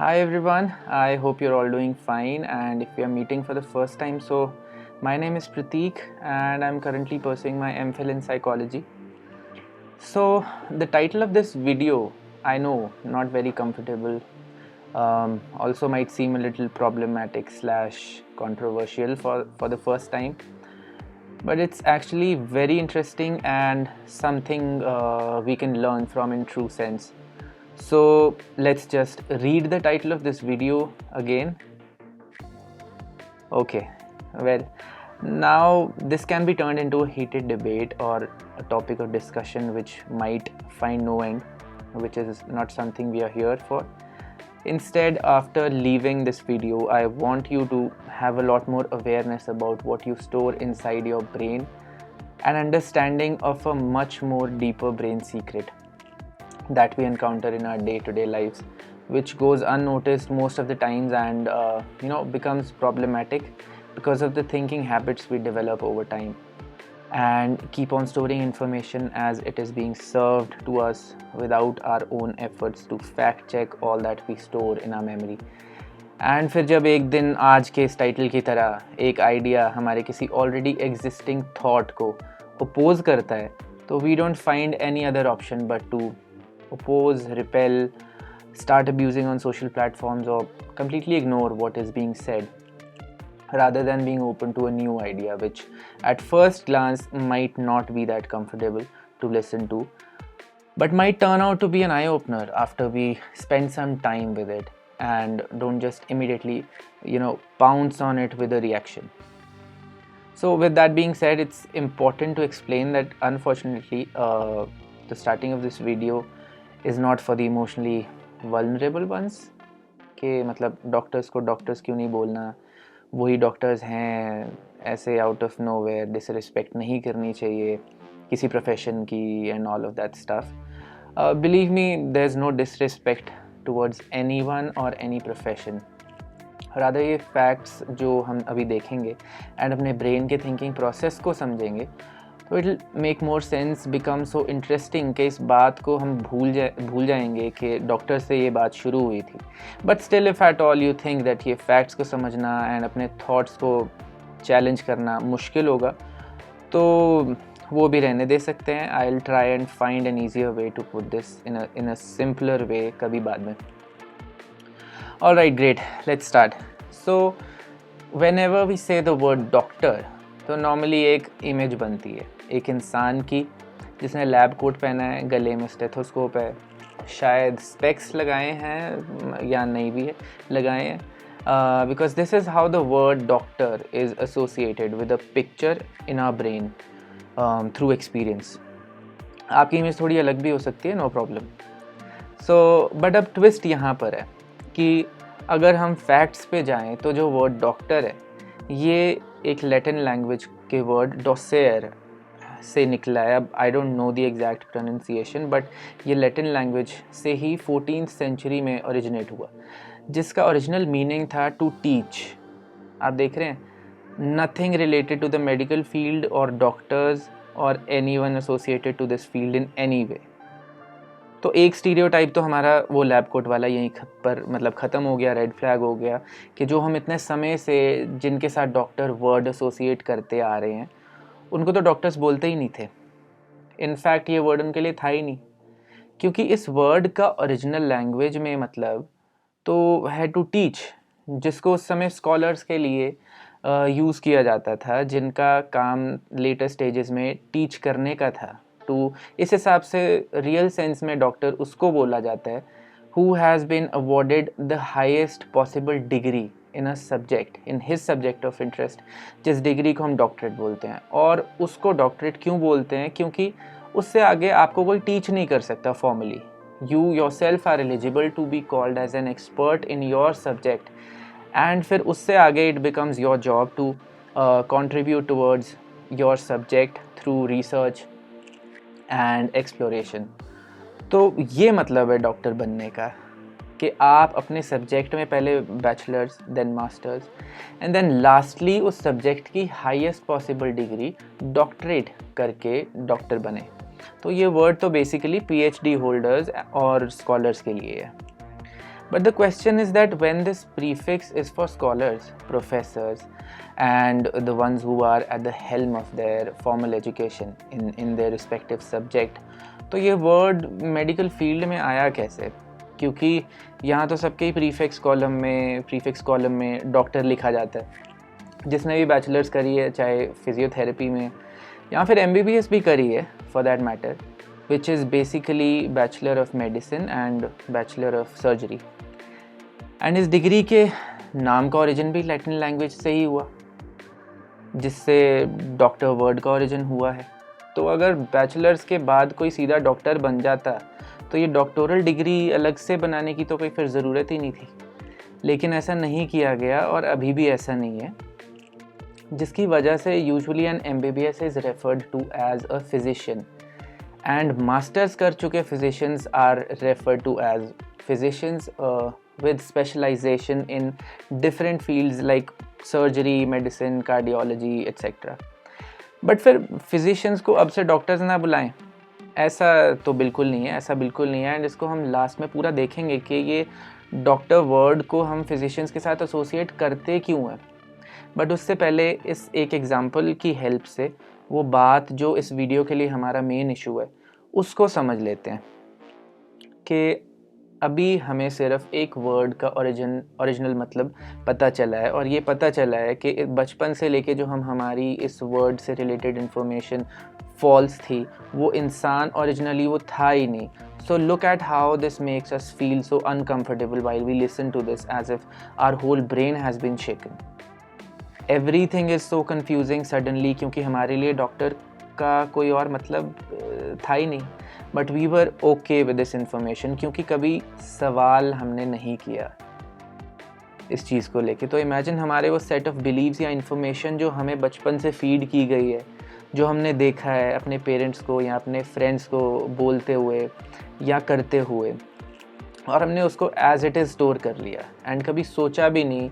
Hi everyone, I hope you're all doing fine. And if you're meeting for the first time, so my name is Prateek and I'm currently pursuing my MPhil in psychology. So, the title of this video, I know, not very comfortable, also might seem a little problematic slash controversial for the first time, but it's actually very interesting and something we can learn from in true sense. So let's just read the title of this video again. Okay, well, now this can be turned into a heated debate or a topic of discussion which might find no end, which is not something we are here for. Instead, after leaving this video, I want you to have a lot more awareness about what you store inside your brain and understanding of a much more deeper brain secret that we encounter in our day-to-day lives, which goes unnoticed most of the times and becomes problematic because of the thinking habits we develop over time and keep on storing information as it is being served to us without our own efforts to fact check all that we store in our memory. And फिर जब एक दिन आज के इस title की तरह एक आइडिया हमारे किसी ऑलरेडी एग्जिस्टिंग थॉट को अपोज करता है, तो we don't find any other option but to oppose, repel, start abusing on social platforms, or completely ignore what is being said, rather than being open to a new idea, which at first glance might not be that comfortable to listen to, but might turn out to be an eye-opener after we spend some time with it and don't just immediately, pounce on it with a reaction. So with that being said, it's important to explain that unfortunately the starting of this video is not for the emotionally vulnerable ones. कि मतलब doctors को doctors क्यों नहीं बोलना, वही doctors हैं, ऐसे out of nowhere disrespect नहीं करनी चाहिए किसी प्रोफेशन की and all of that stuff. Believe me, there is no disrespect towards anyone और एनी प्रोफेशन. रादर ये फैक्ट्स जो हम अभी देखेंगे एंड अपने ब्रेन के थिंकिंग प्रोसेस को समझेंगे, तो it will make more sense, become so interesting कि इस बात को हम भूल जाएंगे कि डॉक्टर से ये बात शुरू हुई थी. But still if at all you think that ये फैक्ट्स को समझना एंड अपने थॉट्स को चैलेंज करना मुश्किल होगा, तो वो भी रहने दे सकते हैं. I will try and find an easier way to put this in a simpler way कभी बाद में. Alright, great, let's start. So whenever we say the word doctor, तो नॉर्मली एक इमेज बनती है एक इंसान की जिसने लैब कोट पहना है, गले में स्टेथोस्कोप है, शायद स्पेक्स लगाए हैं या नहीं भी है लगाए हैं, because this is how the word doctor is associated with a picture in our brain through experience. आपकी इमेज थोड़ी अलग भी हो सकती है, नो प्रॉब्लम. सो बट अब ट्विस्ट यहाँ पर है कि अगर हम फैक्ट्स पे जाएं तो जो वर्ड डॉक्टर है ये एक लैटिन लैंग्वेज के वर्ड डॉसेयर से निकला है. अब I don't know the exact pronunciation, but ये लैटिन लैंग्वेज से ही 14th सेंचुरी में ओरिजिनेट हुआ, जिसका ओरिजिनल मीनिंग था टू टीच. आप देख रहे हैं, nothing related to the medical field और डॉक्टर्स और anyone associated to this field in any way. तो एक स्टीरियोटाइप तो हमारा वो लैब कोट वाला यहीं पर मतलब ख़त्म हो गया, रेड फ्लैग हो गया कि जो हम इतने समय से जिनके साथ डॉक्टर वर्ड एसोसिएट करते आ रहे हैं उनको तो डॉक्टर्स बोलते ही नहीं थे. इनफैक्ट ये वर्ड उनके लिए था ही नहीं, क्योंकि इस वर्ड का ओरिजिनल लैंग्वेज में मतलब तो है टू टीच, जिसको उस समय स्कॉलर्स के लिए यूज़ किया जाता था, जिनका काम लेटर स्टेजेस में टीच करने का था. टू इस हिसाब से रियल सेंस में डॉक्टर उसको बोला जाता है who has been awarded the highest possible degree in a subject, in his subject of interest, जिस डिग्री को हम डॉक्टरेट बोलते हैं. और उसको डॉक्टरेट क्यों बोलते हैं? क्योंकि उससे आगे आपको कोई टीच नहीं कर सकता formally. You yourself are eligible to be called as an expert in your subject, and फिर उससे आगे it becomes your job to contribute towards your subject through research and exploration. तो ये मतलब है डॉक्टर बनने का कि आप अपने सब्जेक्ट में पहले bachelors, then masters and then lastly उस सब्जेक्ट की हाईएस्ट पॉसिबल डिग्री डॉक्टरेट करके डॉक्टर बने. तो ये वर्ड तो बेसिकली पीएचडी होल्डर्स और स्कॉलर्स के लिए है. But the question is that when this prefix is for scholars, professors, and the ones who are at the helm of their formal education in their respective subject, तो ये word medical field में आया कैसे? क्योंकि यहाँ तो सबके ही prefix column में डॉक्टर लिखा जाता है, जिसने भी बैचलर्स करी है, चाहे फिजियोथेरेपी में या फिर MBBS भी करी है for that matter, which is basically bachelor of medicine and bachelor of surgery. And इस डिग्री के नाम का ओरिजिन भी लैटिन लैंग्वेज से ही हुआ, जिससे डॉक्टर वर्ड का ओरिजिन हुआ है. तो अगर बैचलर्स के बाद कोई सीधा डॉक्टर बन जाता तो ये डॉक्टोरल डिग्री अलग से बनाने की तो कोई फिर ज़रूरत ही नहीं थी. लेकिन ऐसा नहीं किया गया और अभी भी ऐसा नहीं है, जिसकी वजह से usually an MBBS is referred to as a physician and masters कर चुके physicians are referred to as physicians with specialization in different fields like surgery, medicine, cardiology, etc. But फिर फिजिशियंस को अब से डॉक्टर्स ना बुलाएं, ऐसा तो बिल्कुल नहीं है, ऐसा बिल्कुल नहीं है. एंड इसको हम लास्ट में पूरा देखेंगे कि ये डॉक्टर वर्ड को हम फिजिशियंस के साथ एसोसिएट करते क्यों हैं. बट उससे पहले इस एक एग्जांपल की हेल्प से वो बात जो इस वीडियो के लिए हमारा मेन इशू है उसको समझ लेते हैं कि अभी हमें सिर्फ एक वर्ड का ओरिजिनल मतलब पता चला है. और ये पता चला है कि बचपन से लेके जो हमारी इस वर्ड से रिलेटेड इन्फॉर्मेशन फॉल्स थी, वो इंसान ओरिजिनली वो था ही नहीं. So look at how this makes us feel so uncomfortable while we listen to this, as if our whole brain has been shaken. Everything is so confusing suddenly, क्योंकि हमारे लिए डॉक्टर का कोई और मतलब था ही नहीं. But we were okay with this information, क्योंकि कभी सवाल हमने नहीं किया इस चीज़ को लेके. तो इमेजिन हमारे वो सेट ऑफ बिलीव्स या इन्फॉर्मेशन जो हमें बचपन से फीड की गई है, जो हमने देखा है अपने पेरेंट्स को या अपने फ्रेंड्स को बोलते हुए या करते हुए, और हमने उसको एज इट इज़ स्टोर कर लिया एंड कभी सोचा भी नहीं.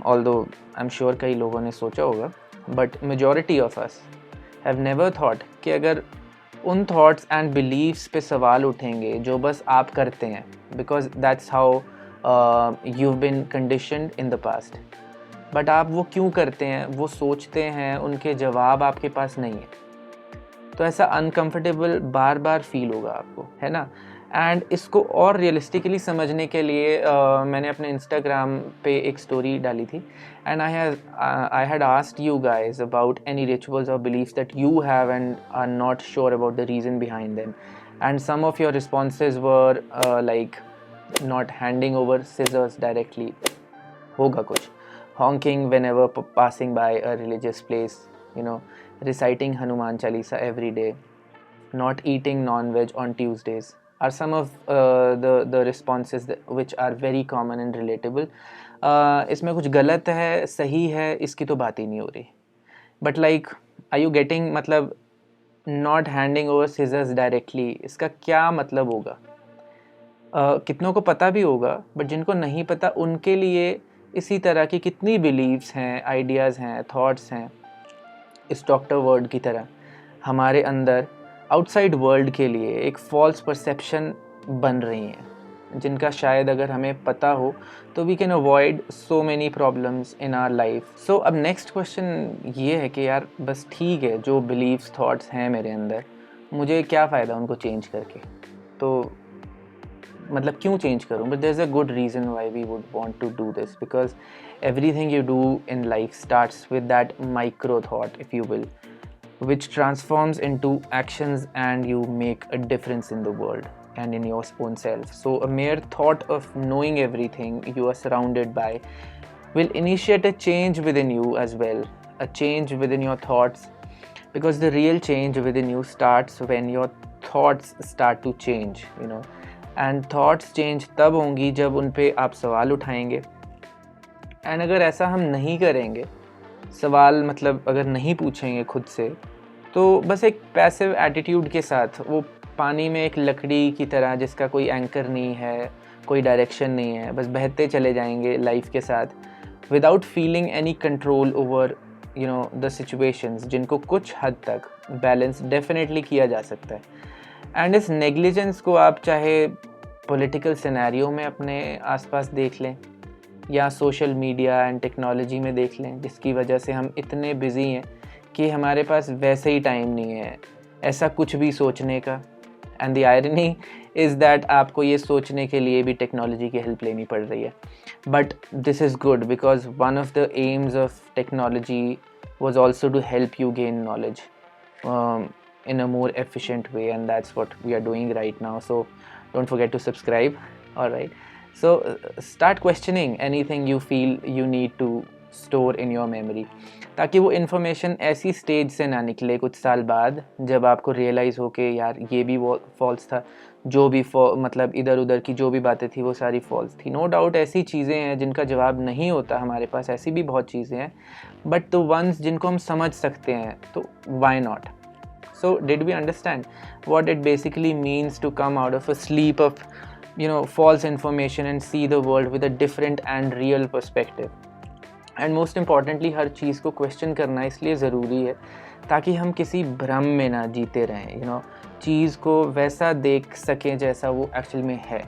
ऑल्दो आई एम श्योर कई लोगों ने सोचा होगा, but majority of us have never thought कि अगर उन थॉट्स एंड बिलीव्स पे सवाल उठेंगे जो बस आप करते हैं, because that's how you've been conditioned in the past. But आप वो क्यों करते हैं, वो सोचते हैं, उनके जवाब आपके पास नहीं है. तो ऐसा अनकंफर्टेबल बार बार फील होगा आपको, है ना. एंड इसको और रियलिस्टिकली समझने के लिए मैंने अपने इंस्टाग्राम पे एक स्टोरी डाली थी, and I had asked you guys about any rituals और believes that you have and are not sure about the reason behind them. And some of your responses were like not handing over scissors directly, होगा कुछ, honking whenever passing by a religious place, you know, reciting Hanuman Chalisa every day, not eating non-veg on Tuesdays are some of the responses which are very common and relatable. इसमें कुछ गलत है, सही है, इसकी तो बात ही नहीं हो रही. But like, are you getting, मतलब not handing over scissors directly, इसका क्या मतलब होगा? कितनों को पता भी होगा, बट जिनको नहीं पता उनके लिए इसी तरह की कितनी बिलीव्स हैं, आइडियाज़ हैं, थॉट्स हैं इस डॉक्टर वर्ड की तरह हमारे अंदर आउटसाइड वर्ल्ड के लिए एक फॉल्स परसेप्शन बन रही हैं, जिनका शायद अगर हमें पता हो तो we can avoid so many problems in our life. So अब नेक्स्ट क्वेश्चन ये है कि यार बस ठीक है, जो बिलीव्स थॉट्स हैं मेरे अंदर, मुझे क्या फ़ायदा उनको चेंज करके. तो मतलब क्यों चेंज करूँ. But there is a good reason why we would want to do this, because everything you do in life starts with that micro thought, if you will, which transforms into actions and you make a difference in the world and in your own self. So a mere thought of knowing everything you are surrounded by will initiate a change within you as well, a change within your thoughts, because the real change within you starts when your thoughts start to change, you know. And thoughts change तब होंगी जब उन पे आप सवाल उठाएंगे. and अगर ऐसा हम नहीं करेंगे, सवाल मतलब अगर नहीं पूछेंगे खुद से, तो बस एक पैसिव एटीट्यूड के साथ, वो पानी में एक लकड़ी की तरह जिसका कोई एंकर नहीं है, कोई डायरेक्शन नहीं है, बस बहते चले जाएंगे लाइफ के साथ, without feeling any control over you know the situations, जिनको कुछ हद तक बैलेंस डेफिनेटली किया जा सकता है. एंड इस नेग्लिजेंस को आप चाहे पॉलिटिकल सिनेरियो में अपने आसपास देख लें, या सोशल मीडिया एंड टेक्नोलॉजी में देख लें, जिसकी वजह से हम इतने बिजी हैं कि हमारे पास वैसे ही टाइम नहीं है ऐसा कुछ भी सोचने का. And the irony is that आपको ये सोचने के लिए भी टेक्नोलॉजी की हेल्प लेनी पड़ रही है. But this is good because one of the AIIMS of technology was also to help you gain knowledge in a more efficient way, and that's what we are doing right now. So don't forget to subscribe. All right, so start questioning anything you feel you need to store in your memory, ताकि वो information ऐसी stage से ना निकले कुछ साल बाद जब आपको रियलाइज़ हो कि यार ये भी वो फॉल्स था, जो भी मतलब इधर उधर की जो भी बातें थी वो सारी फॉल्स थी. नो डाउट ऐसी चीज़ें हैं जिनका जवाब नहीं होता हमारे पास, ऐसी भी बहुत चीज़ें हैं, बट द वंस जिनको हम समझ सकते हैं तो why not. So did we understand what it basically means to come out of a sleep of false information and see the world with a different and real perspective. And most importantly हर चीज़ को question करना इसलिए ज़रूरी है ताकि हम किसी भ्रम में ना जीते रहें, चीज़ को वैसा देख सकें जैसा वो एक्चुअल में है.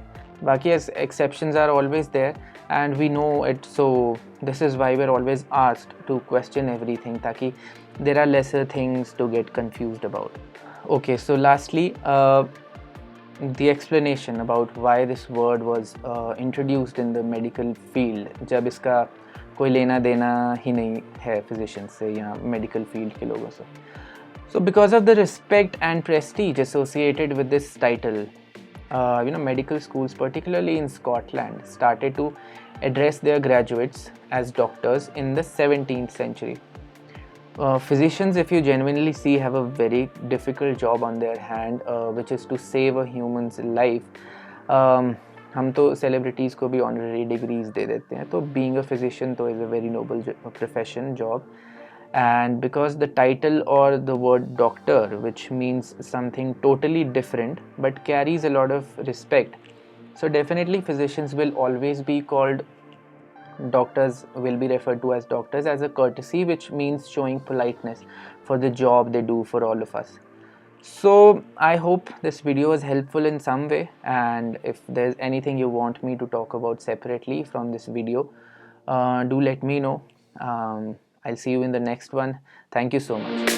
बाकी exceptions are always there and we know it, so this is why we are always asked to question everything, ताकि there are lesser things to get confused about. Okay, so lastly the explanation about why this word was introduced in the medical field, जब इसका कोई लेना देना ही नहीं है physician से या मेडिकल फील्ड के लोगों से. So because of the respect and prestige associated with this title, medical schools, particularly in Scotland, started to address their graduates as doctors in the 17th century. Physicians, if you genuinely see, have a very difficult job on their hand, which is to save a human's life. हम तो celebrities को भी honorary degrees दे देते हैं, तो being a physician तो is a very noble profession job. And because the title or the word doctor, which means something totally different but carries a lot of respect, so definitely physicians will always be called doctors, will be referred to as doctors as a courtesy, which means showing politeness for the job they do for all of us. So I hope this video was helpful in some way, and if there's anything you want me to talk about separately from this video, do let me know. I'll see you in the next one. Thank you so much.